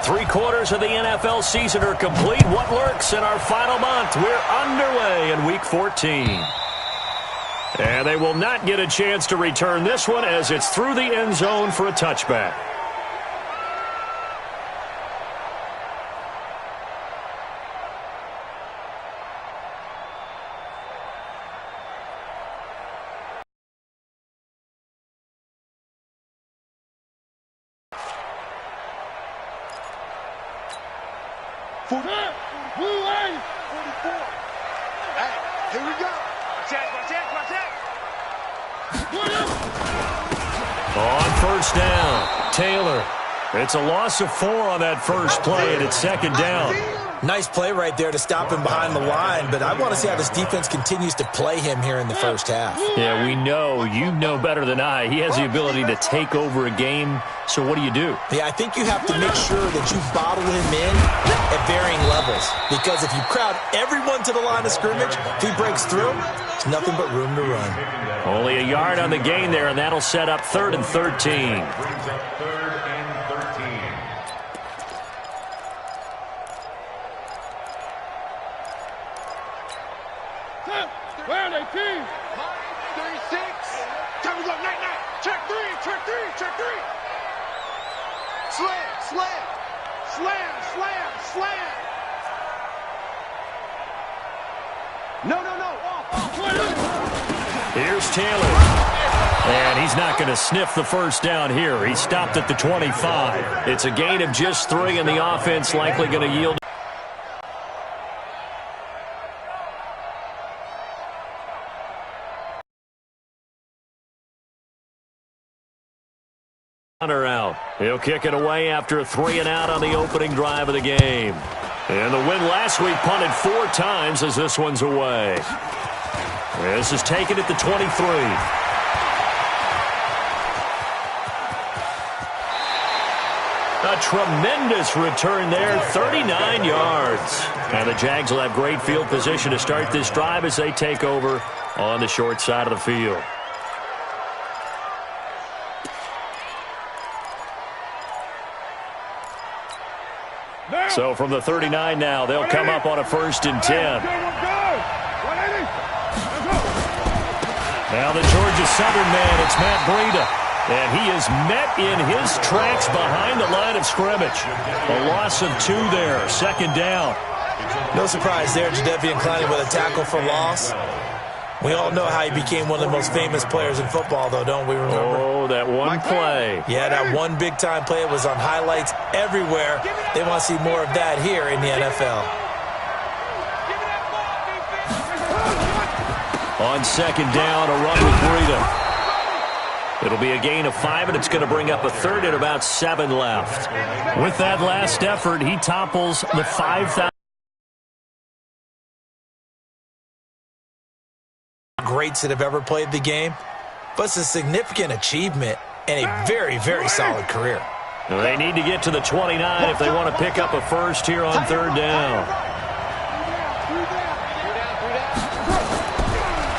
Three-quarters of the NFL season are complete. What lurks in our final month? We're underway in Week 14. And they will not get a chance to return this one as it's through the end zone for a touchback. Here we go. On first down, Taylor. It's a loss of 4 on that first play, and it's second down. Nice play right there to stop him behind the line, but I want to see how this defense continues to play him here in the first half. Yeah, we know. You know better than I. He has the ability to take over a game, so what do you do? Yeah, I think you have to make sure that you bottle him in at varying levels, because if you crowd everyone to the line of scrimmage, if he breaks through, there's nothing but room to run. Only a yard on the gain there, and that'll set up 3rd and 13. Where are they, team? 36. Time to go. Night. Check three. Slam. No. Here's Taylor. And he's not going to sniff the first down here. He stopped at the 25. It's a gain of just 3, and the offense likely going to yield. Out. He'll kick it away after a 3-and-out on the opening drive of the game. And the win last week punted 4 times as this one's away. This is taken at the 23. A tremendous return there, 39 yards. And the Jags will have great field position to start this drive as they take over on the short side of the field. So from the 39 now, they'll come up on a 1st and 10. Now the Georgia Southern man, it's Matt Breida. And he is met in his tracks behind the line of scrimmage. A loss of 2 there, 2nd down. No surprise there, Jadeveon Clowney with a tackle for loss. We all know how he became one of the most famous players in football, though, don't we remember? Oh, that one play. Yeah, that one big-time play. It was on highlights everywhere. They want to see more of that here in the NFL. On 2nd down, a run with Breida. It'll be a gain of 5, and it's going to bring up a 3rd and about 7 left. With that last effort, he topples the 5,000. Greats that have ever played the game, but it's a significant achievement and a very, very solid career. They need to get to the 29 if they want to pick up a first here on 3rd down.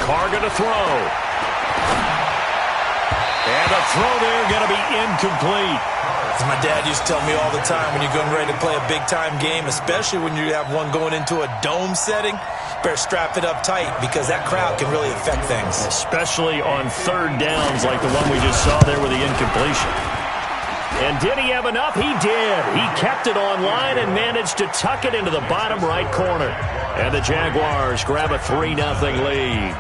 Carr going to throw. And the throw there going to be incomplete. As my dad used to tell me all the time, when you're going ready to play a big-time game, especially when you have one going into a dome setting, better strap it up tight because that crowd can really affect things. Especially on 3rd downs like the one we just saw there with the incompletion. And did he have enough? He did. He kept it on line and managed to tuck it into the bottom right corner. And the Jaguars grab a 3-0 lead.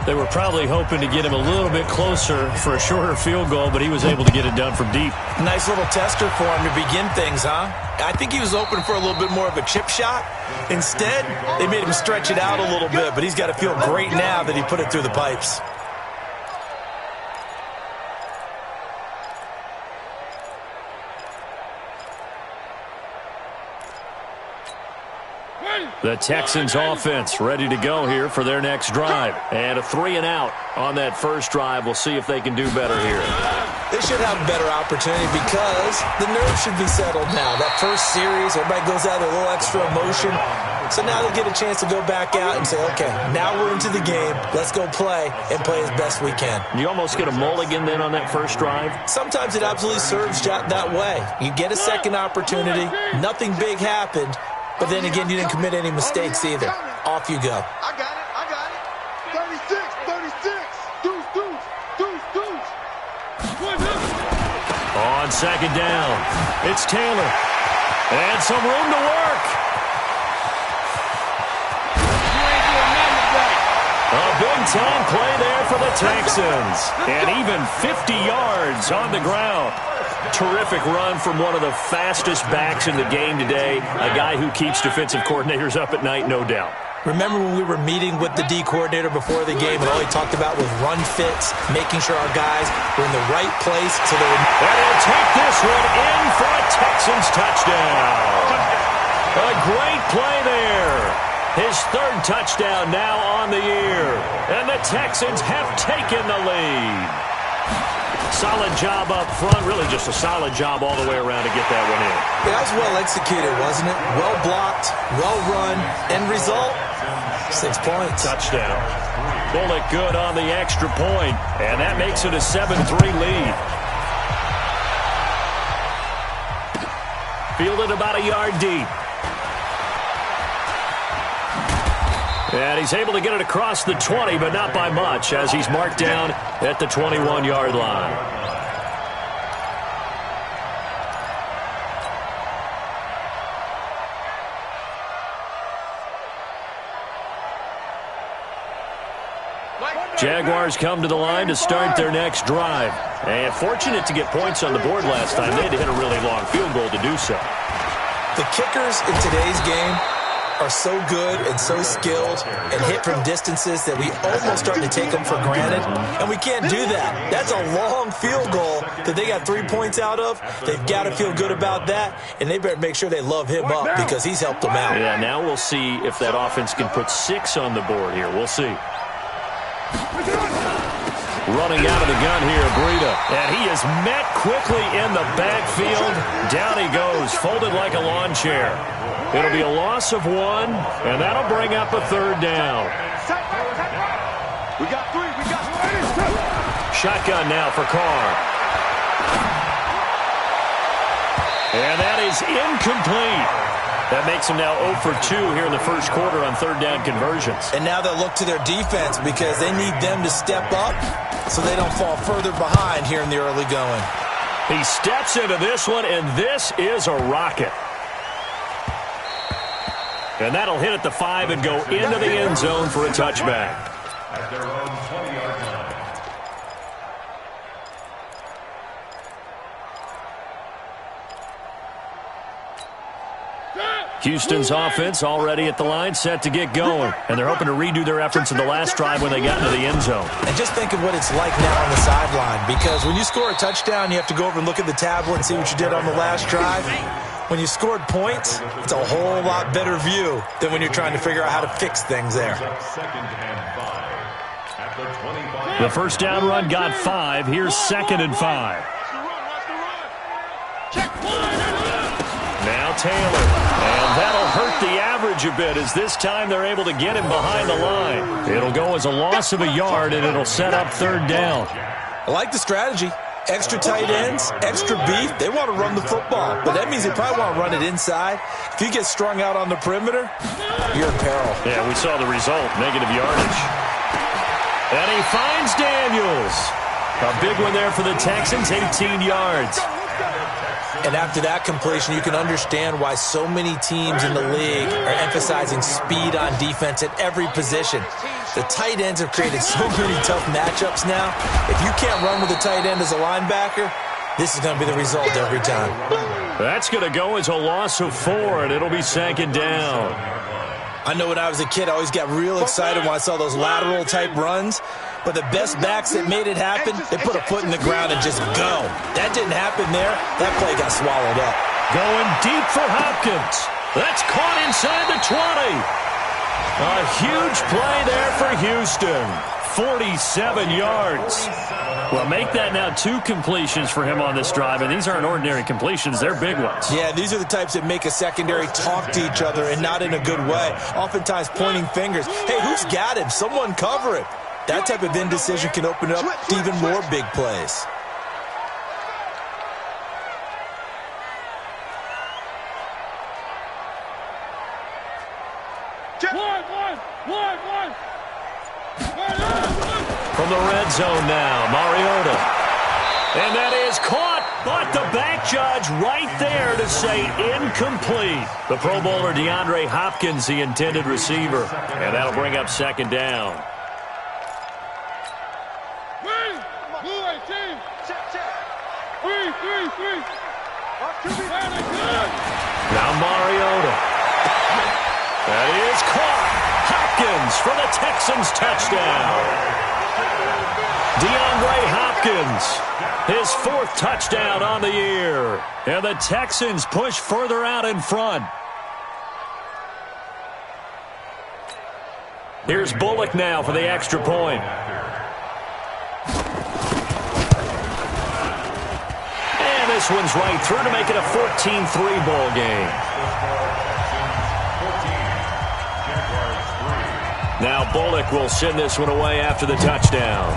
They were probably hoping to get him a little bit closer for a shorter field goal, but he was able to get it done from deep. Nice little tester for him to begin things, huh? I think he was hoping for a little bit more of a chip shot. Instead, they made him stretch it out a little bit, but he's got to feel great now that he put it through the pipes. Ready. The Texans offense ready to go here for their next drive. And a 3-and-out on that first drive. We'll see if they can do better here. They should have a better opportunity because the nerves should be settled now. That first series, everybody goes out with a little extra emotion. So now they get a chance to go back out and say, okay, now we're into the game. Let's go play and play as best we can. You almost get a mulligan then on that first drive? Sometimes it absolutely serves that way. You get a second opportunity. Nothing big happened. But then again, you didn't commit any mistakes either. Off you go. I got it. 36. Deuce. On second down, it's Taylor. And some room to work. A big-time play there for the Texans. And even 50 yards on the ground. Terrific run from one of the fastest backs in the game today. A guy who keeps defensive coordinators up at night, no doubt. Remember when we were meeting with the D coordinator before the game and all he talked about was run fits, making sure our guys were in the right place so they would... And he'll take this one in for a Texans touchdown. A great play there. His third touchdown now on the year. And the Texans have taken the lead. Solid job up front. Really just a solid job all the way around to get that one in. Yeah, that was well executed, wasn't it? Well blocked, well run. End result, 6 points. Touchdown. Bullock good on the extra point. And that makes it a 7-3 lead. Fielded about a yard deep. And he's able to get it across the 20, but not by much, as he's marked down at the 21-yard line. Jaguars come to the line to start their next drive. And fortunate to get points on the board last time. They had to hit a really long field goal to do so. The kickers in today's game are so good and so skilled and hit from distances that we almost start to take them for granted, and we can't do that. That's a long field goal that they got 3 points out of. They've got to feel good about that, and they better make sure they love him up because he's helped them out. Yeah, now we'll see if that offense can put 6 on the board here. We'll see. Running out of the gun here, Breida. And he is met quickly in the backfield. Down he goes, folded like a lawn chair. It'll be a loss of 1, and that'll bring up a third down. We got 3. Shotgun now for Carr. And that is incomplete. That makes them now 0 for 2 here in the first quarter on third down conversions. And now they'll look to their defense because they need them to step up so they don't fall further behind here in the early going. He steps into this one, and this is a rocket. And that'll hit at the 5 and go into the end zone for a touchback. At their own 20-yard line. Houston's offense already at the line, set to get going. And they're hoping to redo their efforts in the last drive when they got into the end zone. And just think of what it's like now on the sideline, because when you score a touchdown, you have to go over and look at the tablet and see what you did on the last drive. When you scored points, it's a whole lot better view than when you're trying to figure out how to fix things there. The first down run got 5. Here's 2nd and 5. Now Taylor. And that'll hurt the average a bit, as this time they're able to get him behind the line. It'll go as a loss of a yard, and it'll set up third down. I like the strategy. Extra tight ends, extra beef. They want to run the football, but that means they probably want to run it inside. If you get strung out on the perimeter, you're in peril. Yeah, we saw the result, negative yardage. And he finds Daniels. A big one there for the Texans, 18 yards. And after that completion, you can understand why so many teams in the league are emphasizing speed on defense at every position. The tight ends have created so many tough matchups now. If you can't run with a tight end as a linebacker, this is going to be the result every time. That's going to go as a loss of 4, and it'll be 2nd down. I know when I was a kid, I always got real excited when I saw those lateral-type runs. But the best backs that made it happen, they put a foot in the ground and just go. That didn't happen there. That play got swallowed up. Going deep for Hopkins. That's caught inside the 20. A huge play there for Houston. 47 yards. Well, make that now 2 completions for him on this drive, and these aren't ordinary completions. They're big ones. Yeah, these are the types that make a secondary talk to each other and not in a good way. Oftentimes pointing fingers. Hey, who's got him? Someone cover him. That type of indecision can open up to even more big plays. From the red zone now, Mariota. And that is caught, but the back judge right there to say incomplete. The Pro Bowler DeAndre Hopkins, the intended receiver. And that'll bring up second down. Now Mariota. That is caught. Hopkins for the Texans touchdown. DeAndre Hopkins, his 4th touchdown on the year. And the Texans push further out in front. Here's Bullock now for the extra point. And this one's right through to make it a 14-3 ball game. Now Bullock will send this one away after the touchdown.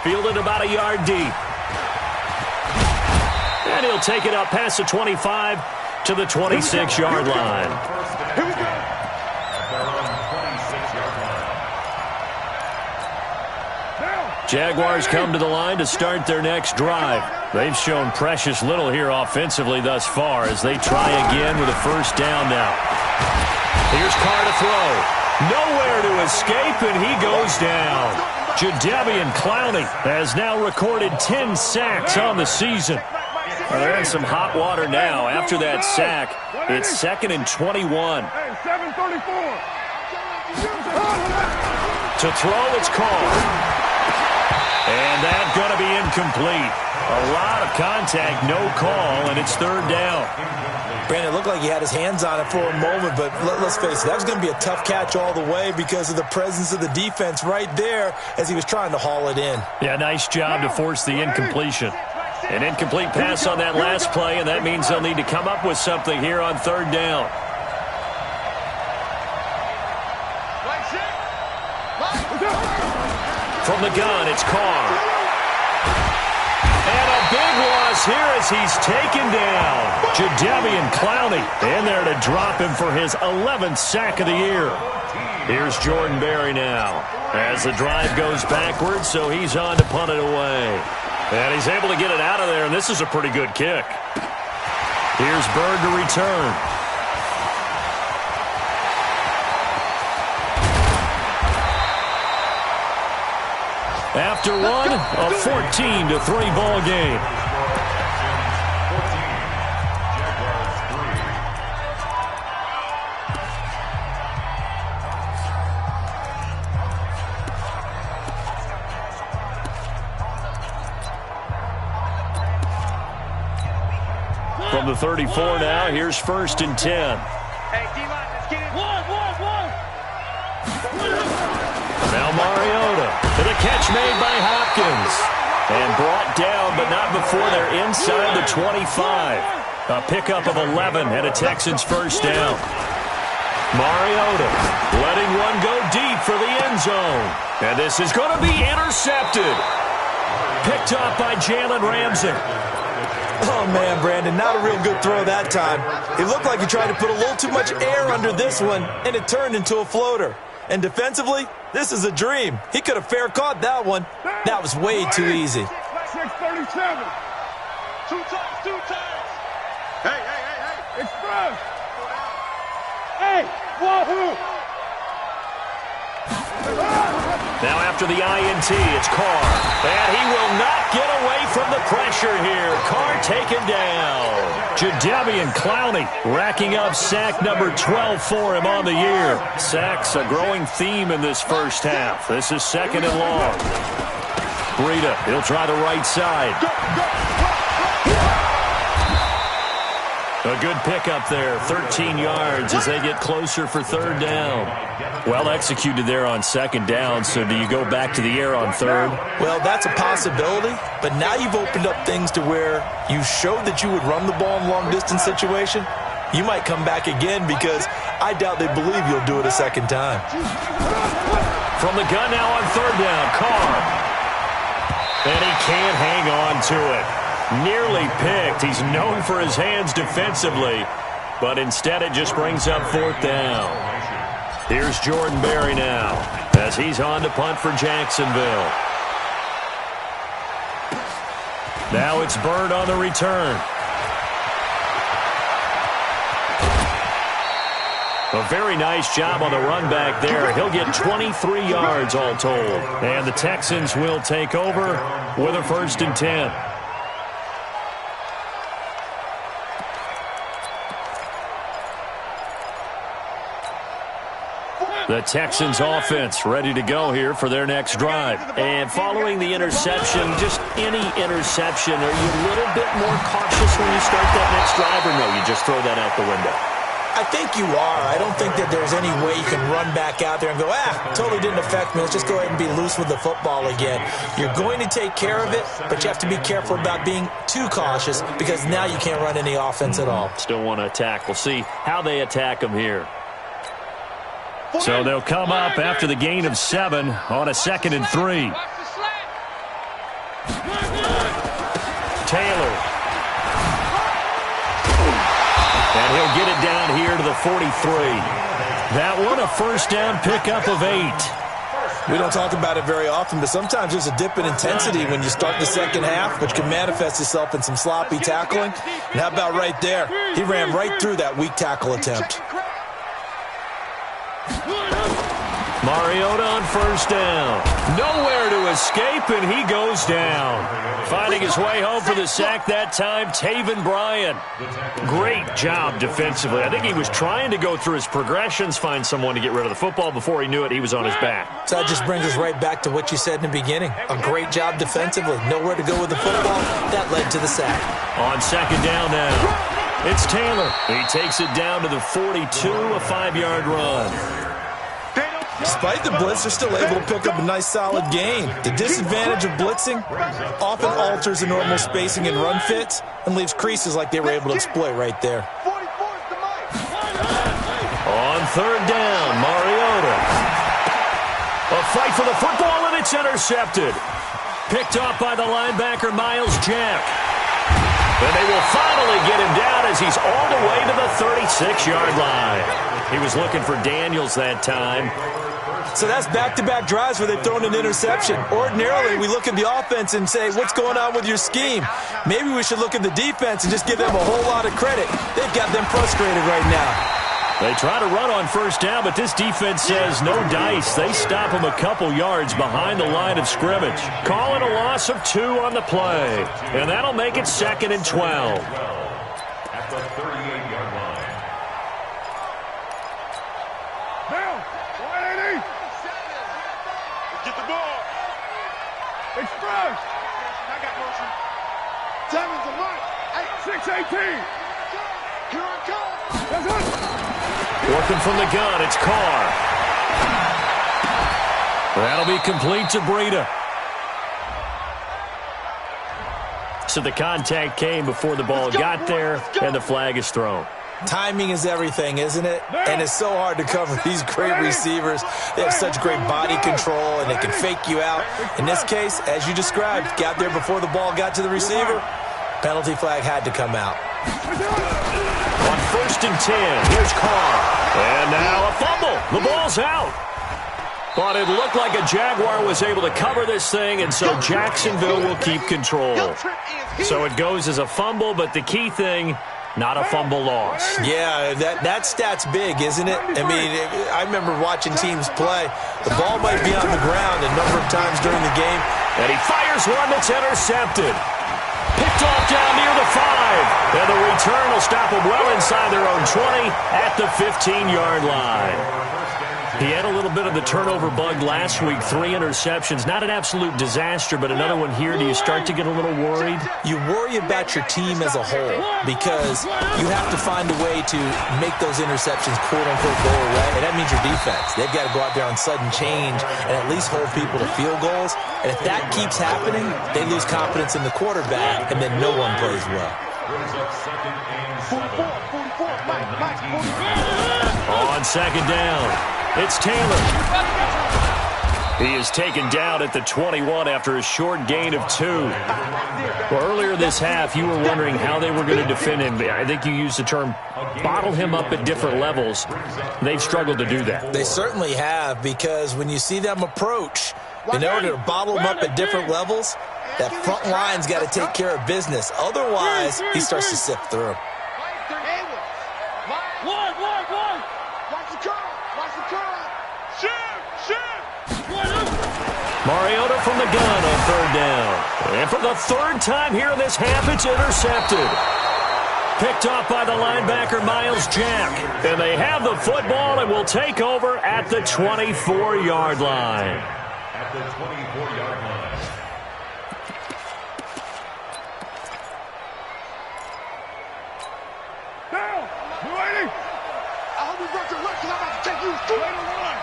Fielded about a yard deep. And he'll take it up past the 25 to the 26-yard line. Here we go. Jaguars come to the line to start their next drive. They've shown precious little here offensively thus far as they try again with a first down now. Here's Carr to throw. Nowhere to escape, and he goes down. Jadeveon Clowney has now recorded 10 sacks on the season. They're in some hot water now. After that sack, it's 2nd and 21. To throw, it's Carr. And that's going to be incomplete. A lot of contact, no call, and it's 3rd down. Brandon, it looked like he had his hands on it for a moment, but let's face it, that was going to be a tough catch all the way because of the presence of the defense right there as he was trying to haul it in. Yeah, nice job to force the incompletion. An incomplete pass on that last play, and that means they'll need to come up with something here on 3rd down. From the gun, it's Carr. And a big loss here as he's taken down. Jadeveon Clowney in there to drop him for his 11th sack of the year. Here's Jordan Berry now as the drive goes backwards, so he's on to punt it away. And he's able to get it out of there, and this is a pretty good kick. Here's Bird to return. After one, a 14-3 ball game. From the 34 now, here's 1st and 10. Hey, D-line, let's get it. One. Now Mariota to the catch made by Hopkins. And brought down, but not before they're inside the 25. A pickup of 11 and a Texans first down. Mariota letting one go deep for the end zone. And this is going to be intercepted. Picked up by Jalen Ramsey. Oh, man, Brandon, not a real good throw that time. It looked like he tried to put a little too much air under this one, and it turned into a floater. And defensively, this is a dream. He could have fair caught that one. That was way too easy. 637. Two times. Hey. Express. Hey, wahoo. Now after the INT, it's Carr. And he will not get away from the pressure here. Carr taken down. Jadeveon Clowney racking up sack number 12 for him on the year. Sacks a growing theme in this first half. This is 2nd and long. Breida, he'll try the right side. A good pickup there, 13 yards as they get closer for third down. Well executed there on second down, so do you go back to the air on third? Well, that's a possibility, but now you've opened up things to where you showed that you would run the ball in long-distance situation. You might come back again because I doubt they believe you'll do it a second time. From the gun now on third down, Carr. And he can't hang on to it. Nearly picked. He's known for his hands defensively, but instead it just brings up fourth down. Here's Jordan Berry now as he's on to punt for Jacksonville. Now it's Bird on the return. A very nice job on the run back there. He'll get 23 yards all told. And the Texans will take over with a 1st and 10. The Texans offense ready to go here for their next drive. And following the interception, just any interception, are you a little bit more cautious when you start that next drive, or no, you just throw that out the window? I think you are. I don't think that there's any way you can run back out there and go, totally didn't affect me. Let's just go ahead and be loose with the football again. You're going to take care of it, but you have to be careful about being too cautious because now you can't run any offense at all. Still want to attack. We'll see how they attack them here. So they'll come up after the gain of 7 on a 2nd and 3. Taylor. And he'll get it down here to the 43. That one a first down pickup of 8. We don't talk about it very often, but sometimes there's a dip in intensity when you start the second half, which can manifest itself in some sloppy tackling. And how about right there? He ran right through that weak tackle attempt. Mariota on first down. Nowhere to escape, and he goes down. Finding his way home for the sack that time, Taven Bryan. Great job defensively. I think he was trying to go through his progressions, find someone to get rid of the football. Before he knew it, he was on his back. So that just brings us right back to what you said in the beginning. A great job defensively. Nowhere to go with the football. That led to the sack. On second down now, it's Taylor. He takes it down to the 42, a 5-yard run. Despite the blitz, they're still able to pick up a nice, solid gain. The disadvantage of blitzing often alters the normal spacing and run fits and leaves creases like they were able to exploit right there. On third down, Mariota. A fight for the football, and it's intercepted. Picked off by the linebacker, Miles Jack. And they will finally get him down as he's all the way to the 36-yard line. He was looking for Daniels that time. So that's back-to-back drives where they've thrown an interception. Ordinarily, we look at the offense and say, what's going on with your scheme? Maybe we should look at the defense and just give them a whole lot of credit. They've got them frustrated right now. They try to run on first down, but this defense says no dice. They stop him a couple yards behind the line of scrimmage. Calling a loss of 2 on the play. And that'll make it 2nd and 12. At the 38-yard line. Get the ball. Express. I got motion. 7's a mark. 6-18. Here it comes. That's it. Working from the gun, it's Carr. That'll be complete to Breida. So the contact came before the ball got there, and the flag is thrown. Timing is everything, isn't it? And it's so hard to cover these great receivers. They have such great body control, and they can fake you out. In this case, as you described, got there before the ball got to the receiver. Penalty flag had to come out. On 1st and 10, here's Carr. And now a fumble. The ball's out. But it looked like a Jaguar was able to cover this thing, and so Jacksonville will keep control. So it goes as a fumble, but the key thing, not a fumble loss. Yeah, that stat's big, isn't it? I mean, I remember watching teams play. The ball might be on the ground a number of times during the game. And he fires one that's intercepted. Picked off down near the 5. And the return will stop them well inside their own 20 at the 15-yard line. He had a little bit of the turnover bug last week, 3 interceptions. Not an absolute disaster, but another one here. Do you start to get a little worried? You worry about your team as a whole because you have to find a way to make those interceptions quote-unquote go away, and that means your defense. They've got to go out there on sudden change and at least hold people to field goals, and if that keeps happening, they lose confidence in the quarterback, and then no one plays well. On second down, it's Taylor. He is taken down at the 21 after a short gain of 2. Well, earlier this half, you were wondering how they were going to defend him. I think you used the term bottle him up at different levels. They've struggled to do that. They certainly have, because when you see them approach, in order to bottle him up at different levels, that front line's got to take care of business. Otherwise, he starts to sift through. Mariota from the gun on third down. And for the third time here in this half, it's intercepted. Picked off by the linebacker, Miles Jack. And they have the football and will take over at the 24-yard line. At the 24-yard line. Down! You ready? I hope you brought your left because I'm about to take you straight to one.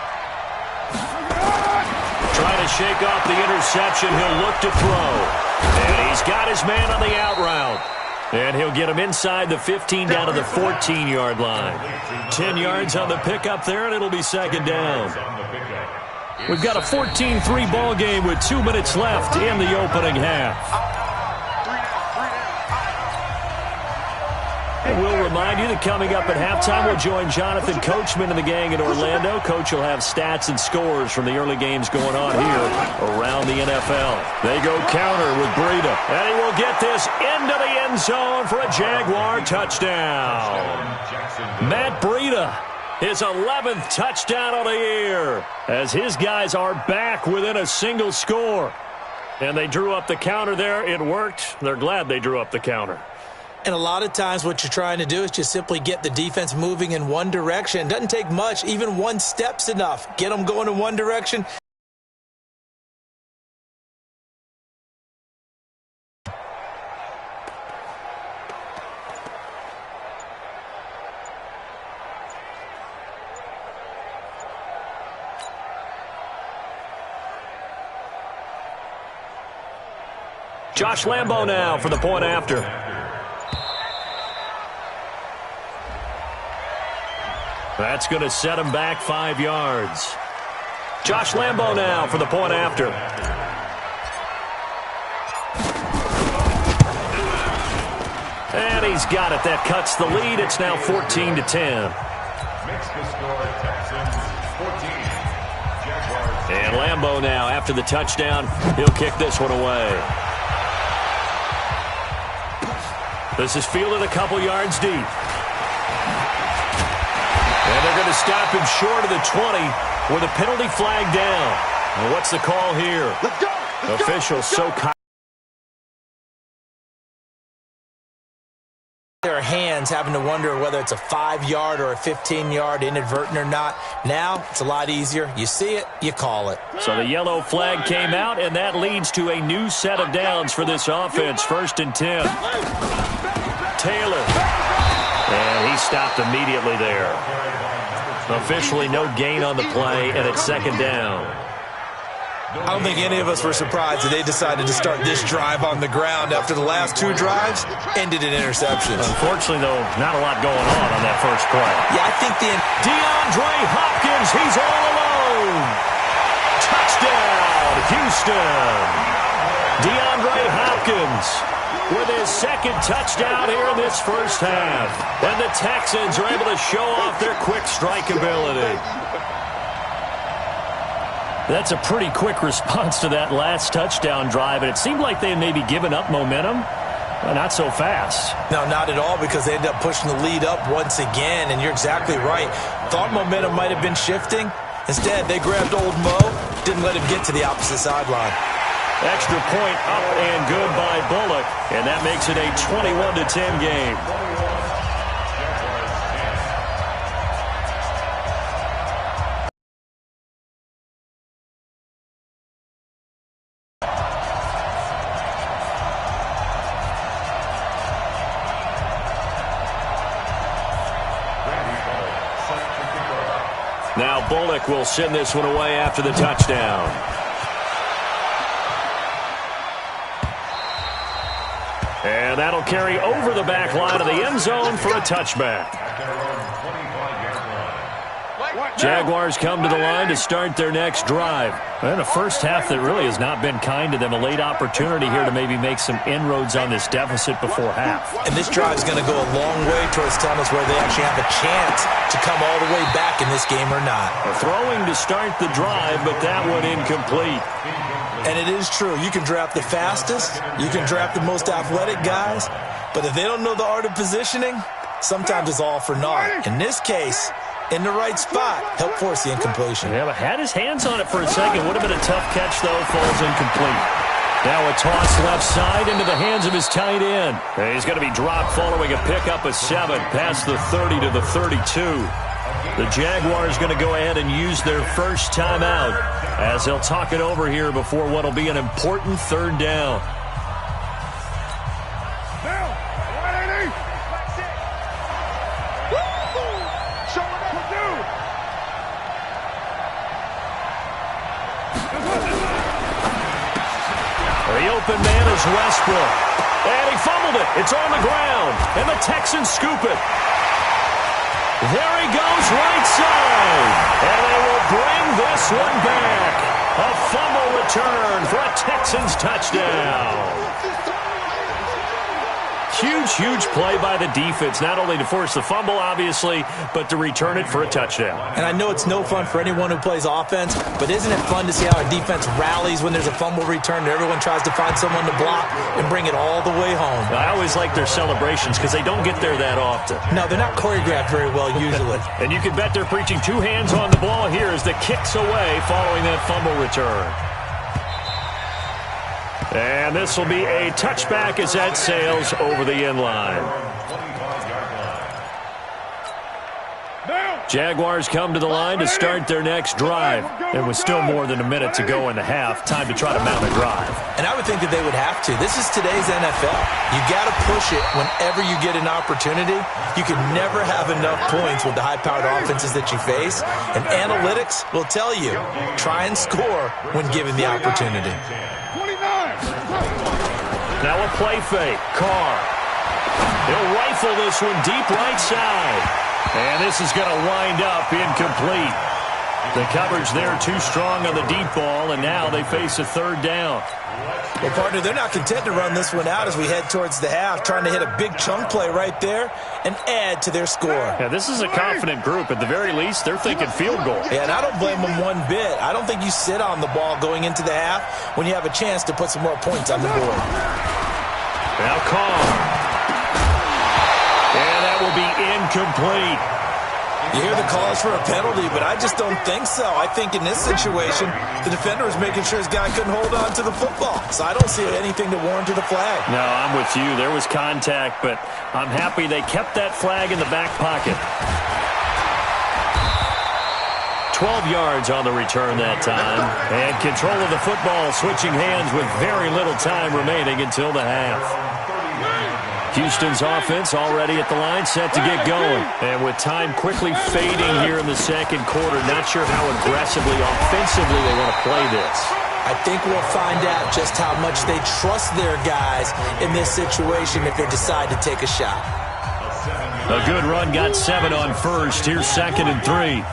Trying to shake off the interception. He'll look to throw. And he's got his man on the out route. And he'll get him inside the 15 down to the 14-yard line. 10 yards on the pickup there, and it'll be second down. We've got a 14-3 ball game with 2 minutes left in the opening half. And we'll remind you that coming up at halftime, we'll join Jonathan Coachman and the gang in Orlando. Coach will have stats and scores from the early games going on here around the NFL. They go counter with Breida. And he will get this into the end zone for a Jaguar touchdown. Matt Breida, his 11th touchdown of the year, as his guys are back within a single score. And they drew up the counter there. It worked. They're glad they drew up the counter. And a lot of times what you're trying to do is just simply get the defense moving in one direction. It doesn't take much. Even one step's enough. Get them going in one direction. Josh Lambo now for the point after. That's going to set him back 5 yards. Josh Lambo now for the point after. And he's got it. That cuts the lead. It's now 14-10. Makes the score Texans 14. Jaguars. And Lambo now, after the touchdown, he'll kick this one away. This is fielded a couple yards deep. And they're going to stop him short of the 20 with a penalty flag down. And what's the call here? Let's go! Officials so Their hands having to wonder whether it's a 5-yard or a 15-yard inadvertent or not. Now it's a lot easier. You see it, you call it. So the yellow flag came out, and that leads to a new set of downs for this offense. 1st and 10. Taylor. And he stopped immediately there. Officially no gain on the play, and it's 2nd down. I don't think any of us were surprised that they decided to start this drive on the ground after the last 2 drives ended in interceptions. Unfortunately, though, not a lot going on that first play. Yeah, I think DeAndre Hopkins, he's all alone. Touchdown, Houston. DeAndre Hopkins with his 2nd touchdown here in this first half. And the Texans are able to show off their quick strike ability. That's a pretty quick response to that last touchdown drive, and it seemed like they had maybe given up momentum. Well, not so fast. No, not at all, because they ended up pushing the lead up once again, and you're exactly right. Thought momentum might have been shifting. Instead, they grabbed old Mo, didn't let him get to the opposite sideline. Extra point up and good by Bullock, and that makes it a 21-10 game. Now Bullock will send this one away after the touchdown. And that'll carry over the back line of the end zone for a touchback. Jaguars come to the line to start their next drive. And a first half that really has not been kind to them. A late opportunity here to maybe make some inroads on this deficit before half. And this drive is going to go a long way towards telling us whether they actually have a chance to come all the way back in this game or not. Throwing to start the drive, but that one incomplete. And it is true. You can draft the fastest. You can draft the most athletic guys. But if they don't know the art of positioning, sometimes it's all for naught. In this case, in the right spot, help force the incompletion. Yeah, but had his hands on it for a second. Would have been a tough catch, though. Falls incomplete. Now a toss left side into the hands of his tight end. And he's going to be dropped following a pickup of 7 past the 30 to the 32. The Jaguars going to go ahead and use their first timeout as they'll talk it over here before what will be an important third down. The open man is Westbrook. And he fumbled it. It's on the ground. And the Texans scoop it. There he goes, right side. And they will bring this one back. A fumble return for a Texans touchdown. Huge play by the defense, not only to force the fumble, obviously, but to return it for a touchdown. And I know it's no fun for anyone who plays offense, but isn't it fun to see how our defense rallies when there's a fumble return and everyone tries to find someone to block and bring it all the way home? I always like their celebrations because they don't get there that often. No, they're not choreographed very well usually. And you can bet they're preaching 2 hands on the ball here as the kick's away following that fumble return. And this will be a touchback as that sails over the end line. Jaguars come to the line to start their next drive. And with still more than a minute to go in the half, time to try to mount a drive. And I would think that they would have to. This is today's NFL. You got to push it whenever you get an opportunity. You can never have enough points with the high-powered offenses that you face. And analytics will tell you, try and score when given the opportunity. Now a play fake. Carr. He'll rifle this one deep right side. And this is going to wind up incomplete. The coverage there too strong on the deep ball, and now they face a third down. Well, partner, they're not content to run this one out as we head towards the half, trying to hit a big chunk play right there and add to their score. Yeah, this is a confident group. At the very least, they're thinking field goal. Yeah, and I don't blame them one bit. I don't think you sit on the ball going into the half when you have a chance to put some more points on the board. Now Carr. And that will be incomplete. You hear the calls for a penalty, but I just don't think so. I think in this situation, the defender was making sure his guy couldn't hold on to the football. So I don't see anything to warrant the flag. No, I'm with you. There was contact, but I'm happy they kept that flag in the back pocket. 12 yards on the return that time. And control of the football switching hands with very little time remaining until the half. Houston's offense already at the line, set to get going. And with time quickly fading here in the second quarter, not sure how aggressively, offensively they want to play this. I think we'll find out just how much they trust their guys in this situation if they decide to take a shot. A good run, got 7 on first. Here's 2nd and 3.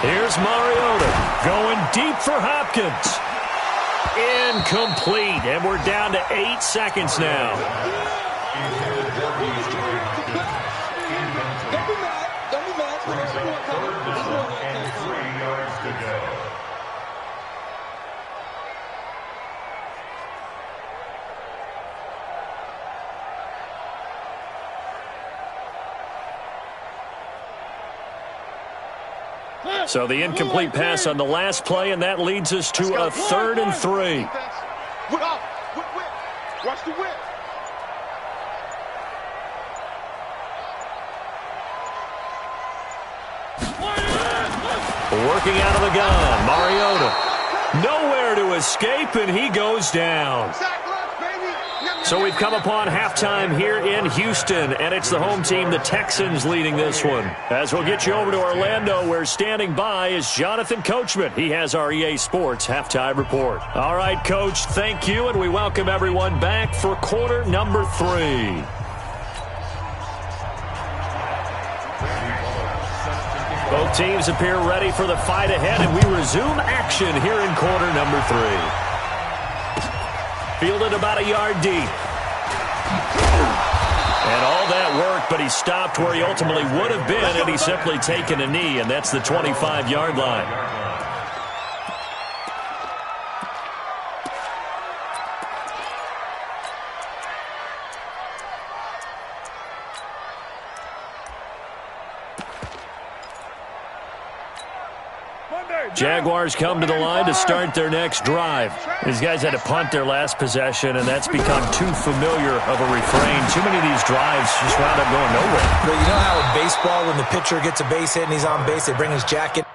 Here's Mariota going deep for Hopkins. Incomplete, and we're down to 8 seconds now. So the incomplete pass on the last play, and that leads us to a 3rd and 3. Watch the whip. Working out of the gun, Mariota. Nowhere to escape, and he goes down. So we've come upon halftime here in Houston, and it's the home team, the Texans, leading this one. As we'll get you over to Orlando, where standing by is Jonathan Coachman. He has our EA Sports halftime report. All right, Coach, thank you, and we welcome everyone back for quarter number 3. Both teams appear ready for the fight ahead, and we resume action here in quarter number 3. Fielded about a yard deep. And all that work, but he stopped where he ultimately would have been had he simply taken a knee, and that's the 25-yard line. Jaguars come to the line to start their next drive. These guys had to punt their last possession, and that's become too familiar of a refrain. Too many of these drives just wound up going nowhere. But you know how in baseball, when the pitcher gets a base hit and he's on base, they bring his jacket?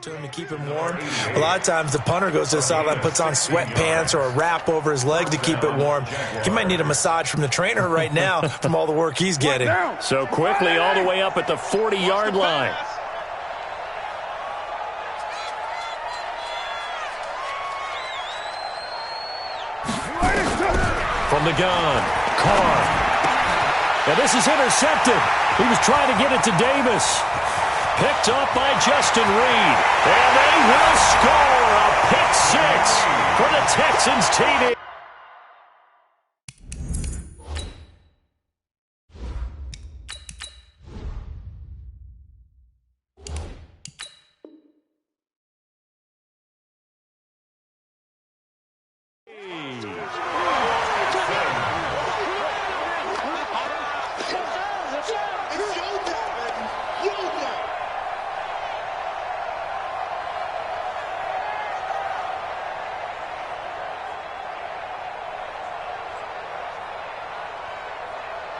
To him to keep him warm. A lot of times the punter goes to the sideline, puts on sweatpants or a wrap over his leg to keep it warm. He might need a massage from the trainer right now from all the work he's getting. So quickly all the way up at the 40-yard line. From the gun, Carr. And this is intercepted. He was trying to get it to Davis. Picked up by Justin Reed. And they will score a pick 6 for the Texans TD.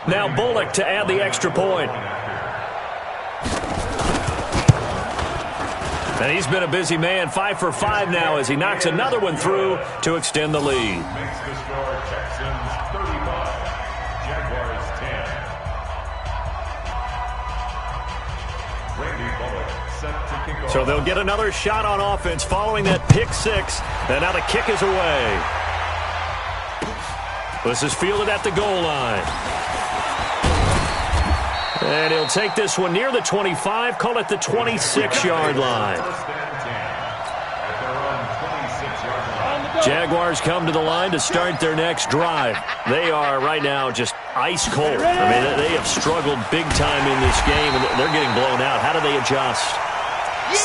Now Bullock to add the extra point. And he's been a busy man, 5 for 5 now as he knocks another one through to extend the lead. Makes the score Texans 35, Jaguars 10. Randy Bullock set to kick off. So they'll get another shot on offense following that pick 6. And now the kick is away. This is fielded at the goal line. And he'll take this one near the 25, call it the 26-yard line. Jaguars come to the line to start their next drive. They are right now just ice cold. I mean, they have struggled big time in this game, and they're getting blown out. How do they adjust?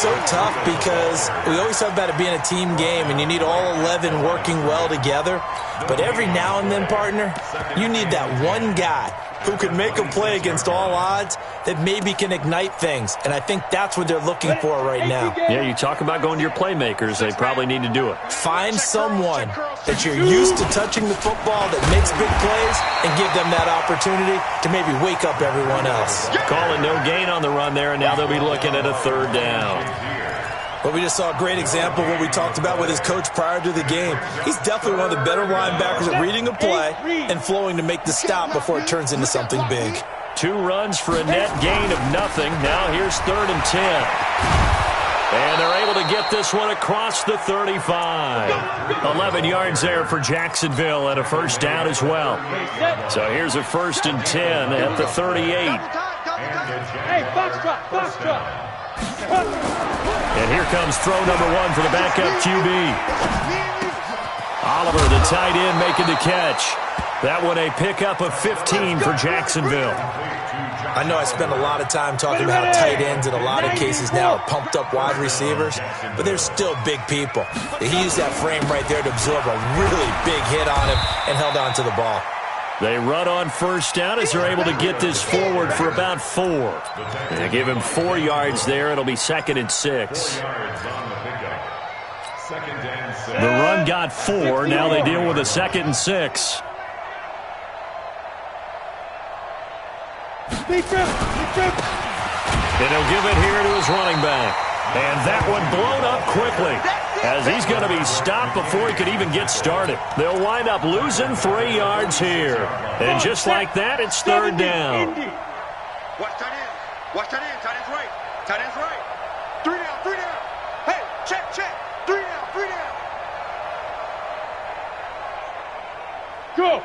So tough because we always talk about it being a team game, and you need all 11 working well together. But every now and then, partner, you need that one guy who can make a play against all odds that maybe can ignite things. And I think that's what they're looking for right now. Yeah, you talk about going to your playmakers. They probably need to do it. Find someone that you're used to touching the football that makes big plays and give them that opportunity to maybe wake up everyone else. Call it no gain on the run there, and now they'll be looking at a 3rd down. But we just saw a great example of what we talked about with his coach prior to the game. He's definitely one of the better linebackers at reading a play and flowing to make the stop before it turns into something big. 2 runs for a net gain of nothing. Now here's 3rd and 10. And they're able to get this one across the 35. 11 yards there for Jacksonville and a first down as well. So here's a 1st and 10 at the 38. Hey, box drop. And here comes throw number 1 for the backup QB. Oliver, the tight end, making the catch. That one a pickup of 15 for Jacksonville. I know I spend a lot of time talking about tight ends in a lot of cases now are pumped up wide receivers, but they're still big people. He used that frame right there to absorb a really big hit on him and held on to the ball. They run on first down as they're able to get this forward for about 4. They give him 4 yards there. It'll be 2nd and 6. The run got 4. Now they deal with a 2nd and 6. And he'll give it here to his running back. And that one blown up quickly as he's going to be stopped before he could even get started. They'll wind up losing 3 yards here. And just like that, it's 3rd down. Watch tight end. Watch tight end. Tight end's right. Tight end's right. 3 down. 3 down. Hey, check. 3 down. 3 down. Go.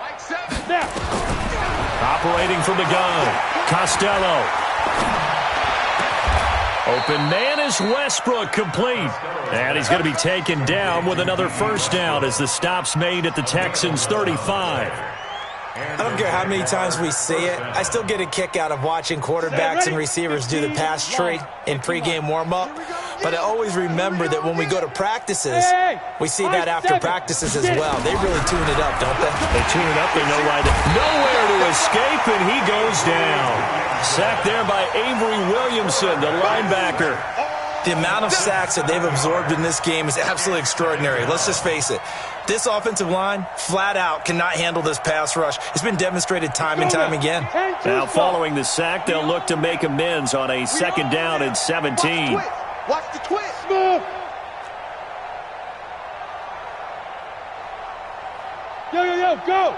Like 7. Now. Operating from the gun, Costello. Open man is Westbrook, complete. And he's going to be taken down with another first down as the stop's made at the Texans' 35. I don't care how many times we see it. I still get a kick out of watching quarterbacks and receivers do the pass tree in pregame warm-up. But I always remember that when we go to practices, we see that after practices as well. They really tune it up, don't they? They tune it up. They know nowhere to escape, and he goes down. Sacked there by Avery Williamson, the linebacker. The amount of sacks that they've absorbed in this game is absolutely extraordinary. Let's just face it. This offensive line, flat out, cannot handle this pass rush. It's been demonstrated time and time again. Now, following the sack, they'll look to make amends on a 2nd down and 17. Watch the twist. Move. Yo, go.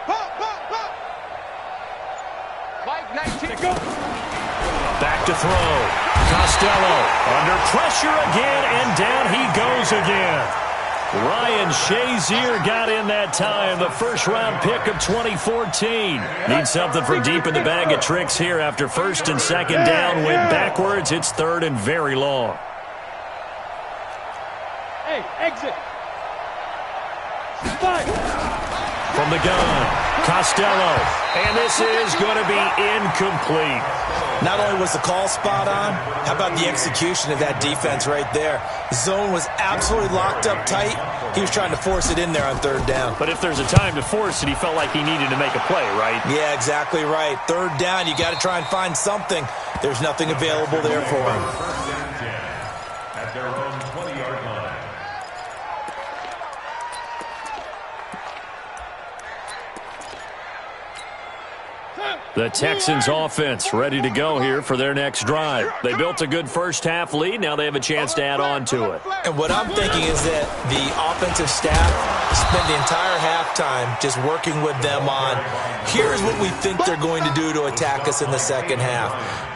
Pop. Mike 19. Go. Back to throw. Costello under pressure again, and down he goes again. Ryan Shazier got in that time, the 1st-round pick of 2014. Needs something from deep in the bag of tricks here after 1st and 2nd down. Went backwards. It's 3rd and very long. Hey, exit. Fight. From the gun, Costello. And this is going to be incomplete. Not only was the call spot on, how about the execution of that defense right there? Zone was absolutely locked up tight. He was trying to force it in there on 3rd down. But if there's a time to force it, he felt like he needed to make a play, right? Yeah, exactly right. 3rd down, you got to try and find something. There's nothing available there for him. At their own 20-yard line. The Texans offense ready to go here for their next drive. They built a good first-half lead. Now they have a chance to add on to it. And what I'm thinking is that the offensive staff spent the entire halftime just working with them on, here's what we think they're going to do to attack us in the 2nd half.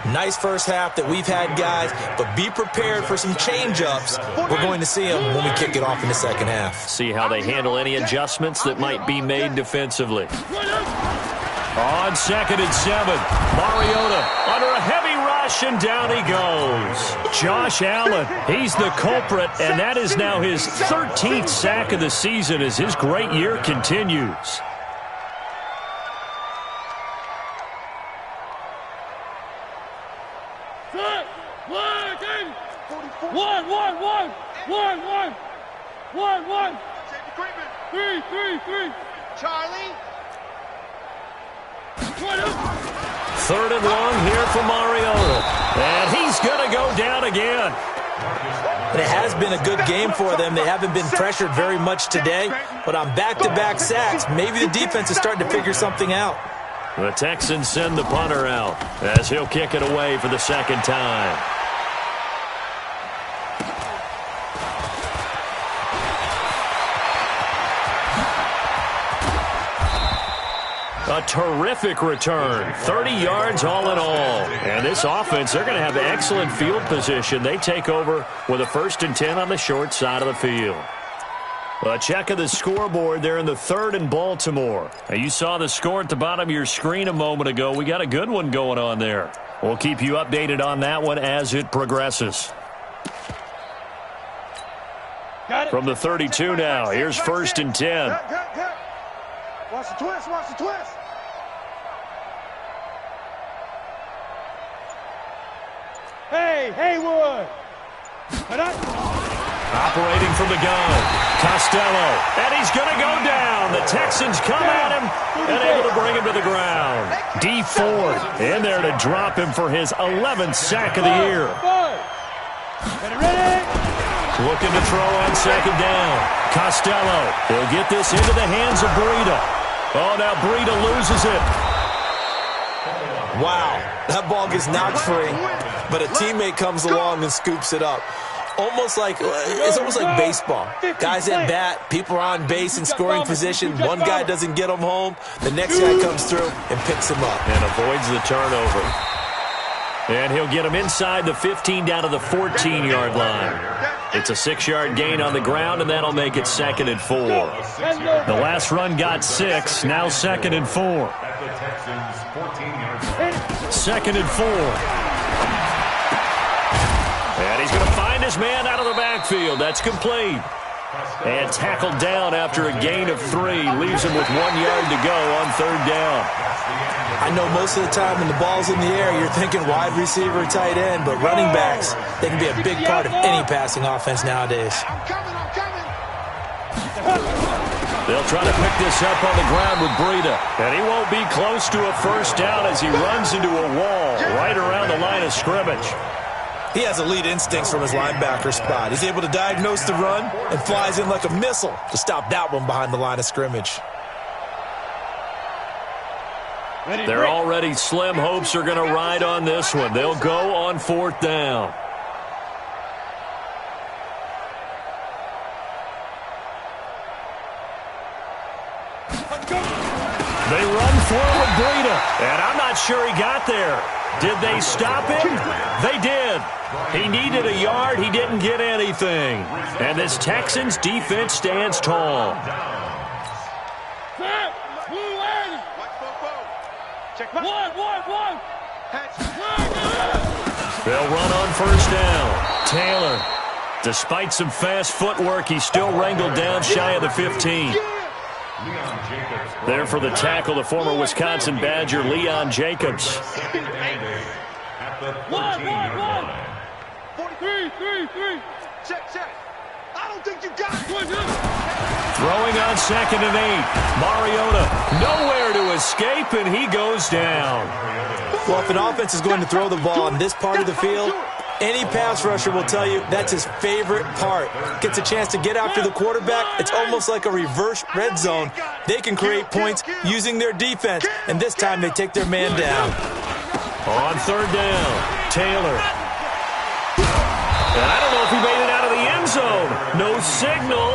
Nice first half that we've had, guys, but be prepared for some change-ups. We're going to see them when we kick it off in the 2nd half. See how they handle any adjustments that might be made defensively. On 2nd and 7, Mariota under a heavy rush, and down he goes. Josh Allen, he's the culprit, and that is now his 13th sack of the season as his great year continues. One. Three. Charlie. 3rd and long here for Mariota. And he's going to go down again. And it has been a good game for them. They haven't been pressured very much today, but on back-to-back sacks, maybe the defense is starting to figure something out. The Texans send the punter out as he'll kick it away for the 2nd time. A terrific return. 30 yards all in all. And this offense, they're going to have excellent field position. They take over with a 1st and 10 on the short side of the field. A check of the scoreboard there in the 3rd and Baltimore. Now, you saw the score at the bottom of your screen a moment ago. We got a good one going on there. We'll keep you updated on that one as it progresses. From the 32 now, here's 1st and 10. Watch the twist, watch the twist. Hey, Haywood. Operating from the gun, Costello, and he's going to go down. The Texans come at him and able to bring him to the ground. D Ford in there to drop him for his 11th sack of the year. Looking to throw on 2nd down. Costello, he'll get this into the hands of Breida. Oh, now Breida loses it. Wow, that ball gets knocked free, but a teammate comes along and scoops it up. It's almost like baseball. Guys at bat, people are on base in scoring position. One guy doesn't get him home. The next guy comes through and picks him up. And avoids the turnover. And he'll get him inside the 15 down to the 14-yard line. It's a 6-yard gain on the ground, and that'll make it 2nd and 4. The last run got 6, now 2nd and 4. 2nd and 4. And he's going to find his man out of the backfield. That's complete. And tackled down after a gain of 3. Leaves him with 1 yard to go on 3rd down. I know most of the time when the ball's in the air, you're thinking wide receiver, tight end, but running backs, they can be a big part of any passing offense nowadays. I'm coming. They'll try to pick this up on the ground with Breida. And he won't be close to a 1st down as he runs into a wall right around the line of scrimmage. He has elite instincts from his linebacker spot. He's able to diagnose the run and flies in like a missile to stop that one behind the line of scrimmage. Their already slim hopes are going to ride on this one. They'll go on 4th down. They run forward Breida, and I'm not sure he got there. Did they stop him? They did. He needed a yard. He didn't get anything. And this Texans defense stands tall. They'll run on 1st down. Taylor, despite some fast footwork, he's still wrangled down shy of the 15. There for the tackle, the former Wisconsin Badger, Leon Jacobs. Check. I don't think you got it. Throwing on 2nd and 8. Mariota nowhere to escape, and he goes down. Well, if an offense is going to throw the ball on this part of the field, any pass rusher will tell you that's his favorite part. Gets a chance to get after the quarterback. It's almost like a reverse red zone. They can create points using their defense, and this time they take their man down. On 3rd down, Taylor. And I don't know if he made it out of the end zone. No signal.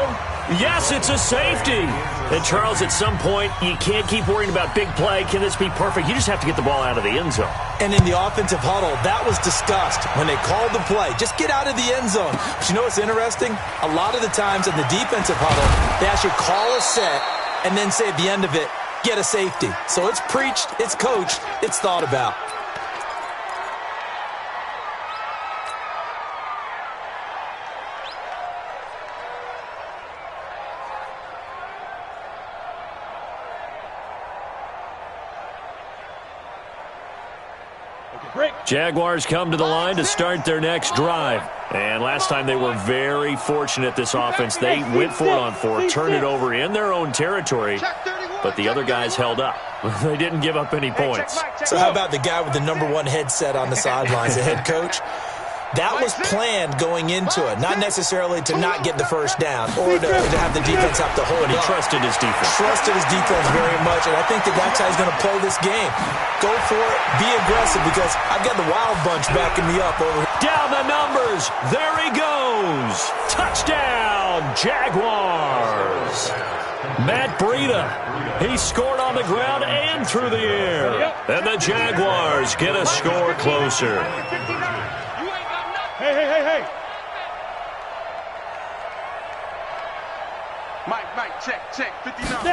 Yes, it's a safety. And, Charles, at some point, you can't keep worrying about big play. Can this be perfect? You just have to get the ball out of the end zone. And in the offensive huddle, that was discussed when they called the play. Just get out of the end zone. But you know what's interesting? A lot of the times in the defensive huddle, they actually call a set and then say at the end of it, get a safety. So it's preached, it's coached, it's thought about. Jaguars come to the line to start their next drive. And last time they were very fortunate, this offense. They went for it on 4, turned it over in their own territory, but the other guys held up. They didn't give up any points. So how about the guy with the #1 headset on the sidelines, the head coach? That was planned going into it, not necessarily to not get the 1st down or to have the defense have to hold it. He trusted his defense. Trusted his defense very much, and I think that's how he's going to play this game. Go for it, be aggressive, because I've got the wild bunch backing me up over here. Down the numbers. There he goes. Touchdown, Jaguars. Matt Breida. He scored on the ground and through the air. And the Jaguars get a score closer. Hey. Mike, check, 59.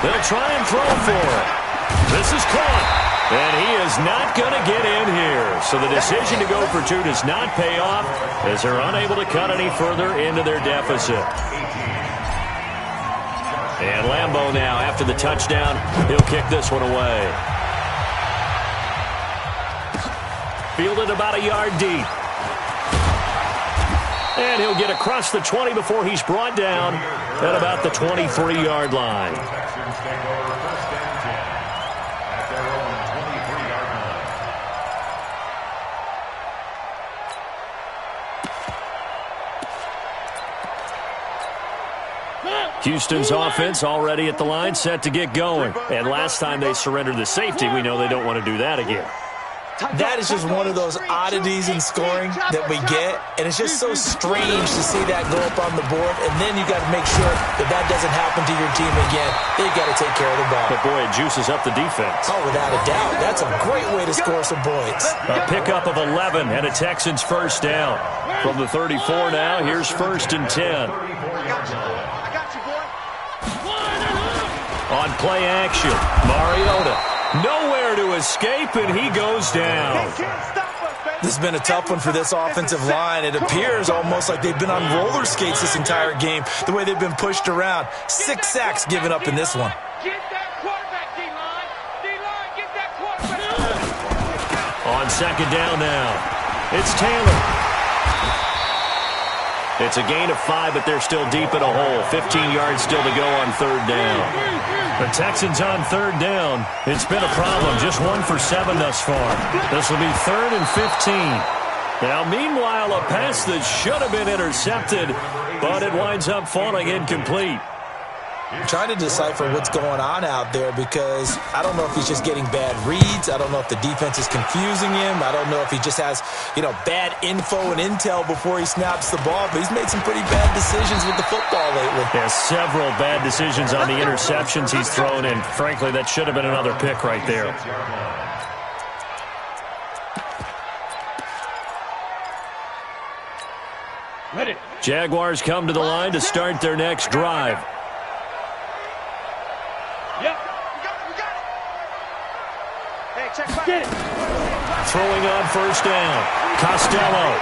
They'll try and throw for it. This is caught. And he is not going to get in here. So the decision to go for two does not pay off as they're unable to cut any further into their deficit. And Lambeau now, after the touchdown, he'll kick this one away. Fielded about a yard deep. And he'll get across the 20 before he's brought down at about the 23-yard line. Houston's offense already at the line, set to get going. And last time they surrendered the safety, we know they don't want to do that again. That is just one of those oddities in scoring that we get, and it's just so strange to see that go up on the board, and then you got to make sure that that doesn't happen to your team again. They've got to take care of the ball. But, boy, it juices up the defense. Oh, without a doubt. That's a great way to score some points. A pickup of 11 and a Texans first down. From the 34 now, here's 1st and 10. I got you, boy. On play action, Mariota. Nowhere to escape, and he goes down. This has been a tough one for this offensive line. It appears almost like they've been on roller skates this entire game, the way they've been pushed around. 6 sacks given up in this one. Get that quarterback, D-line. D-line, get that quarterback. On 2nd down now, it's Taylor. It's a gain of 5, but they're still deep in a hole. 15 yards still to go on 3rd down. The Texans on 3rd down. It's been a problem. Just 1 for 7 thus far. This will be 3rd and 15. Now, meanwhile, a pass that should have been intercepted, but it winds up falling incomplete. I'm trying to decipher what's going on out there because I don't know if he's just getting bad reads. I don't know if the defense is confusing him. I don't know if he just has, bad info and intel before he snaps the ball. But he's made some pretty bad decisions with the football lately. Yeah, several bad decisions on the interceptions he's thrown in. Frankly, that should have been another pick right there. Jaguars come to the line to start their next drive. Throwing on 1st down. Costello.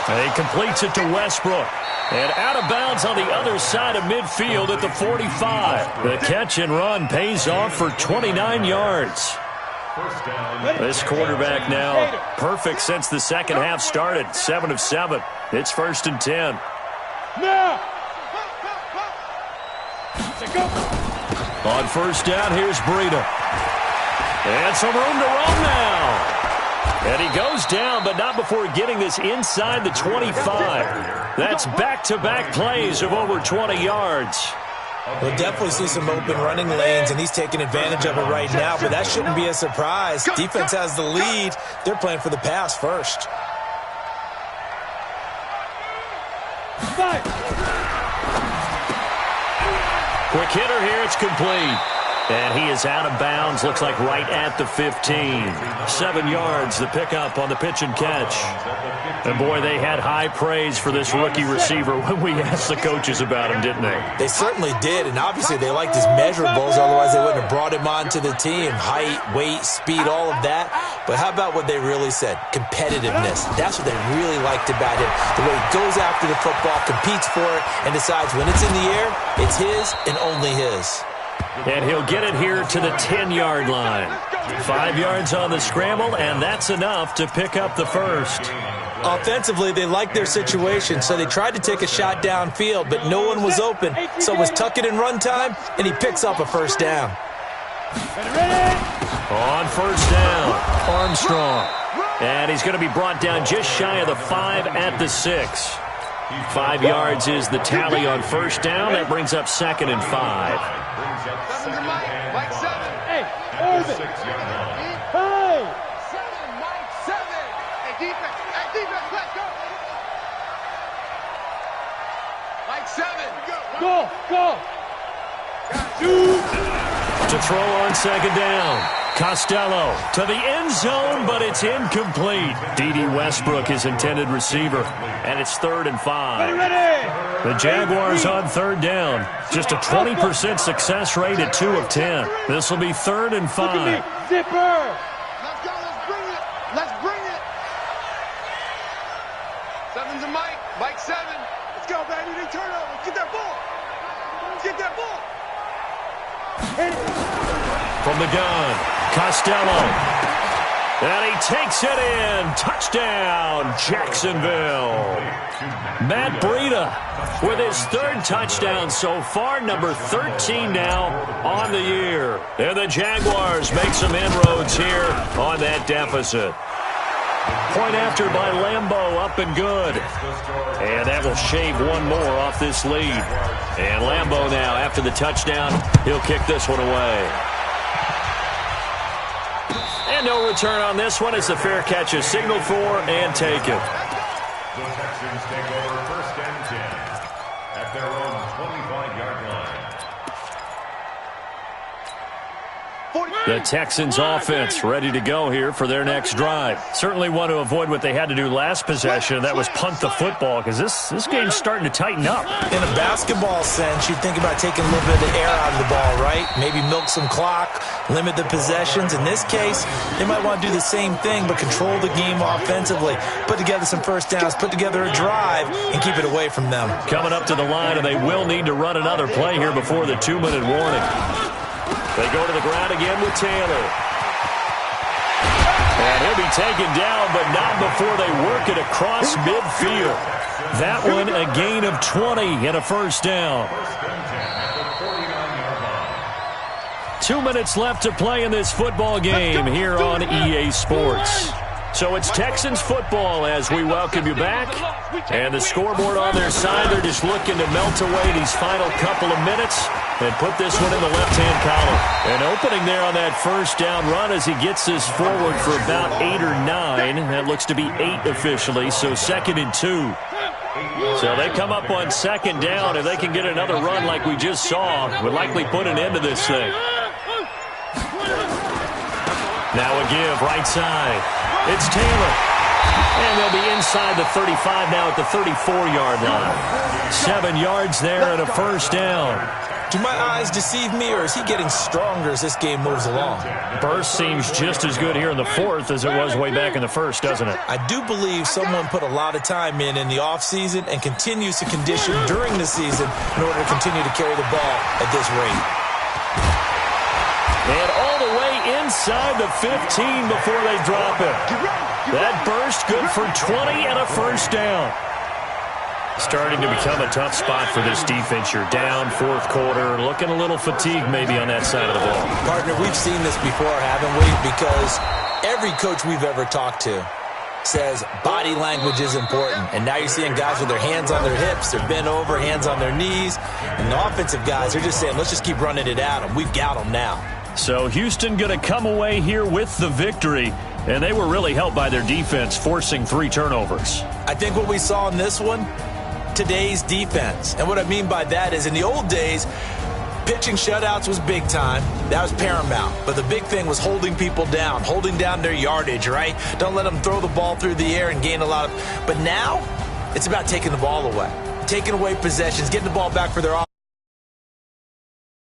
And he completes it to Westbrook. And out of bounds on the other side of midfield at the 45. The catch and run pays off for 29 yards. This quarterback now perfect since the second half started. 7 of 7. It's 1st and 10. On 1st down, here's Breida. And some room to run now. And he goes down, but not before getting this inside the 25. That's back-to-back plays of over 20 yards. We'll definitely see some open running lanes, and he's taking advantage of it right now, but that shouldn't be a surprise. Defense has the lead. They're playing for the pass first. Quick hitter here, it's complete. And he is out of bounds, looks like right at the 15. 7 yards, the pickup on the pitch and catch. And, boy, they had high praise for this rookie receiver when we asked the coaches about him, didn't they? They certainly did, and obviously they liked his measurables, otherwise they wouldn't have brought him onto the team. Height, weight, speed, all of that. But how about what they really said? Competitiveness. That's what they really liked about him. The way he goes after the football, competes for it, and decides when it's in the air, it's his and only his. And he'll get it here to the 10-yard line. 5 yards on the scramble, and that's enough to pick up the first. Offensively, they liked their situation, so they tried to take a shot downfield, but no one was open. So it was tuck it and run time, and he picks up a 1st down. On 1st down, Armstrong. And he's going to be brought down just shy of the 5 at the 6. 5 yards is the tally on 1st down. That brings up 2nd and 5. Hey, Irvin. Hey. 7, Mike, 7. Hey, defense. Hey, defense, let's go. Mike, 7. Go. Go. To throw on second down. Costello to the end zone, but it's incomplete. D.D. Westbrook, his intended receiver, and it's 3rd and 5. The Jaguars on third down. Just a 20% success rate at 2 of 10. This will be 3rd and 5. Zipper. Let's go. Let's bring it. Let's bring it. 7's a Mike. Mike 7. Let's go, baby. They turn over. Get that ball. Get that ball. From the gun, Costello. And he takes it in. Touchdown, Jacksonville. Matt Breida with his 3rd touchdown so far, number 13 now on the year. And the Jaguars make some inroads here on that deficit. Point after by Lambeau, up and good. And that will shave one more off this lead. And Lambeau now, after the touchdown, he'll kick this one away. And no return on this one as the fair catch is signaled for and taken. The Texans take over 1st and 10 at their own 25-yard line. The Texans offense ready to go here for their next drive. Certainly want to avoid what they had to do last possession. That was punt the football, because this game's starting to tighten up. In a basketball sense, you'd think about taking a little bit of the air out of the ball, right? Maybe milk some clock, limit the possessions. In this case, they might want to do the same thing, but control the game offensively. Put together some first downs, put together a drive, and keep it away from them. Coming up to the line, and they will need to run another play here before the 2-minute warning. They go to the ground again with Taylor. And he'll be taken down, but not before they work it across midfield. That one a gain of 20 and a first down. 2 minutes left to play in this football game here on EA Sports. So it's Texans football as we welcome you back. And the scoreboard on their side, they're just looking to melt away these final couple of minutes and put this one in the left-hand column. An opening there on that first down run as he gets this forward for about 8 or 9. That looks to be 8 officially, so 2nd and 2. So they come up on 2nd down. If they can get another run like we just saw, would likely put an end to this thing. Now a give, right side. It's Taylor. And they'll be inside the 35 now at the 34-yard line. 7 yards there and a first down. Do my eyes deceive me, or is he getting stronger as this game moves along? Burst seems just as good here in the 4th as it was way back in the 1st, doesn't it? I do believe someone put a lot of time in the offseason and continues to condition during the season in order to continue to carry the ball at this rate. And all the way inside the 15 before they drop it. That burst good for 20 and a first down. Starting to become a tough spot for this defense. You're down 4th quarter, looking a little fatigued maybe on that side of the ball. Partner, we've seen this before, haven't we? Because every coach we've ever talked to says body language is important. And now you're seeing guys with their hands on their hips, they're bent over, hands on their knees. And the offensive guys are just saying, let's just keep running it at them. We've got them now. So Houston going to come away here with the victory. And they were really helped by their defense, forcing 3 turnovers. I think what we saw in this one, today's defense. And what I mean by that is in the old days, pitching shutouts was big time. That was paramount. But the big thing was holding people down, holding down their yardage, right? Don't let them throw the ball through the air and gain a lot of... But now, it's about taking the ball away, taking away possessions, getting the ball back for their